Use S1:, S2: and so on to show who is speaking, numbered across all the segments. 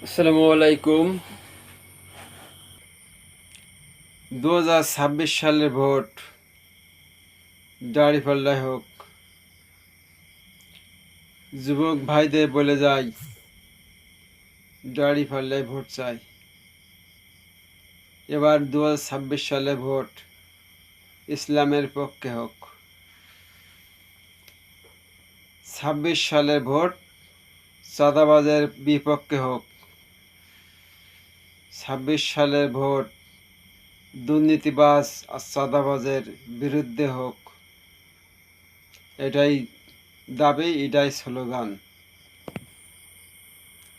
S1: আসসালামু আলাইকুম। 2026 সালের ভোট দাঁড়িপাল্লায় হোক। যুবক ভাইদের বলে যাই, দাঁড়িপাল্লায় ভোট চাই। এবার 2026 সালে ভোট ইসলামের পক্ষে হোক। 26 সালের ভোট চাঁদাবাজের বিপক্ষে হোক। 26 সালের ভোট দুর্নীতিবাজ আর চাঁদাবাজের বিরুদ্ধে হোক। এটাই দাবি, এটাই স্লোগান।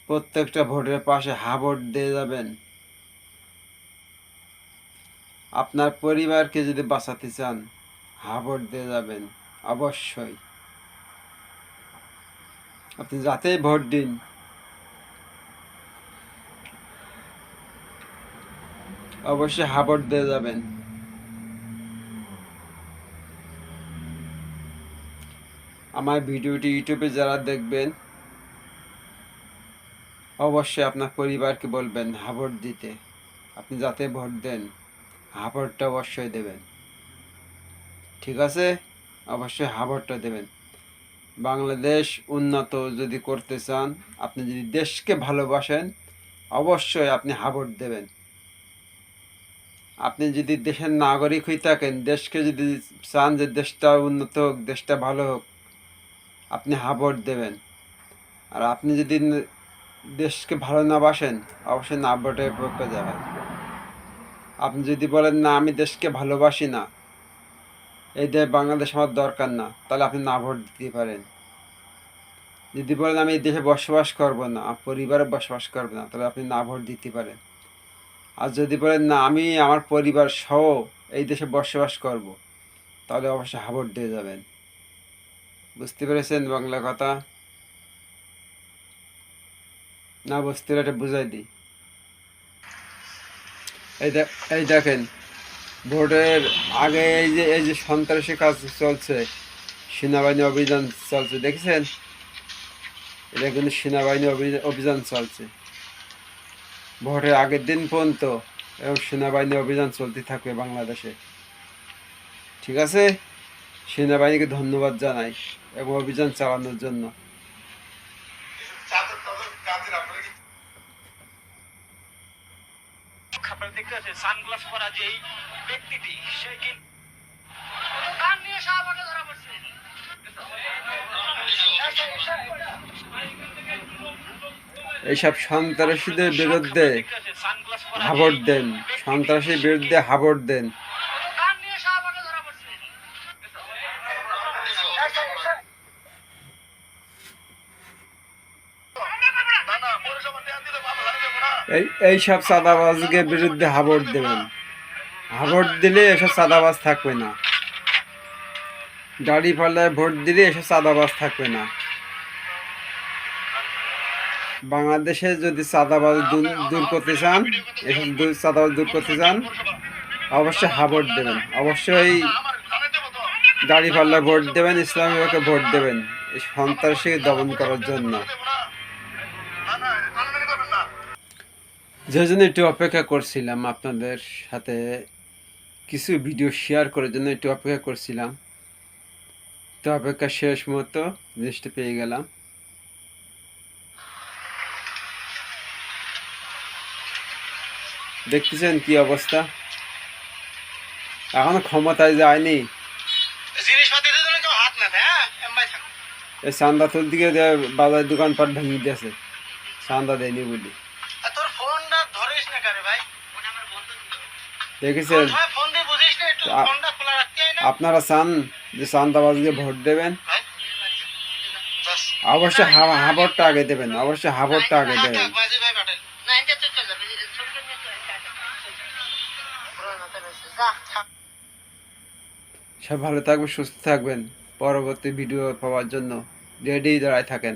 S1: প্রত্যেকটা ভোটের পাশে হা ভোট দিয়ে যাবেন। আপনার পরিবারকে যদি বাঁচাতে চান, হা ভোট দিয়ে যাবেন। অবশ্যই আপনি যাতেই ভোট দিন, অবশ্যই হা ভোট দিয়ে যাবেন। আমার ভিডিওটি ইউটিউবে যারা দেখবেন, অবশ্যই আপনার পরিবারকে বলবেন হা ভোট দিতে। আপনি যাতে ভোট দেন, হা ভোটটা অবশ্যই দেবেন। ঠিক আছে? অবশ্যই হা ভোটটা দেবেন। বাংলাদেশ উন্নত যদি করতে চান, আপনি যদি দেশকে ভালোবাসেন, অবশ্যই আপনি হা ভোট দেবেন। আপনি যদি দেশের নাগরিক হয়ে থাকেন, দেশকে যদি চান যে দেশটা উন্নত হোক, দেশটা ভালো হোক, আপনি হা ভোট দেবেন। আর আপনি যদি দেশকে ভালো না বাসেন, অবশ্যই না ভোটের পক্ষে যাবেন। আপনি যদি বলেন না আমি দেশকে ভালোবাসি না, এই দেশ বাংলাদেশ আমার দরকার না, তাহলে আপনি না ভোট দিতে পারেন। যদি বলেন আমি এই দেশে বসবাস করব না, পরিবারে বসবাস করব না, তাহলে আপনি না ভোট দিতে পারেন। আর যদি বলেন না আমি আমার পরিবার সহ এই দেশে বসবাস করব, তাহলে অবশ্যই হা ভোট দিয়ে যাবেন। বুঝতে পেরেছেন বাংলা কথা? না বুঝতে পেরে এটা বুঝাই দিই। এই দেখেন, ভোটের আগে এই যে সন্ত্রাসী কাজ চলছে, সেনাবাহিনী অভিযান চলছে, দেখেছেন? এটা কিন্তু সেনাবাহিনী অভিযান চলছে ভোটের আগের দিন পর্যন্ত, এবং সেনাবাহিনী অভিযান চলতে থাকবে বাংলাদেশে। ঠিক আছে? সেনাবাহিনীকে ধন্যবাদ জানাই এবং অভিযান চালানোর জন্য।
S2: আপনারা দেখতে পাচ্ছেন সানগ্লাস পরা যে এই ব্যক্তিটি, সে কিন্তু
S1: এইসব সন্ত্রাসীদের বিরুদ্ধে হা ভোট দেন। সন্ত্রাসীর বিরুদ্ধে হা ভোট দেন। এইসব চাঁদাবাজকে বিরুদ্ধে হা ভোট দেবেন। হা ভোট দিলে এসব চাঁদাবাজ থাকবে না। দাঁড়িপাল্লায় ভোট দিলে এসব চাঁদাবাজ থাকবে না। বাংলাদেশে যদি চাঁদাবাজ দূর করতে চান, এসব চাঁদাবাজ দূর করতে চান, অবশ্যই হা ভোট দেবেন। অবশ্যই দাঁড়িপাল্লায় ভোট দেবেন, ইসলামীকে ভোট দেবেন, এই সন্ত্রাসী দমন করার জন্য। যে জন্য একটু অপেক্ষা করছিলাম, আপনাদের সাথে কিছু ভিডিও শেয়ার করার জন্য একটু অপেক্ষা করছিলাম। তো অপেক্ষা শেষ মতো জিনিসটা পেয়ে গেলাম। দেখতেছেন কি অবস্থা? এখনো ক্ষমতায় যায়নি। এই চান্দা তুলতে গিয়ে বাজার দোকানপাট ভেঙে দিয়েছে, চান্দা দেয়নি বলি। দেখেছেন? আপনারা চান যে চান্দাবাজকে ভোট দেবেন, অবশ্যই হা ভোটটা আগে দেবেন। অবশ্যই হা ভোটটা আগে দেবেন। সব ভালো থাকবেন, সুস্থ থাকবেন। পরবর্তী ভিডিও পাওয়ার জন্য রেডি দাঁড়ায় থাকেন।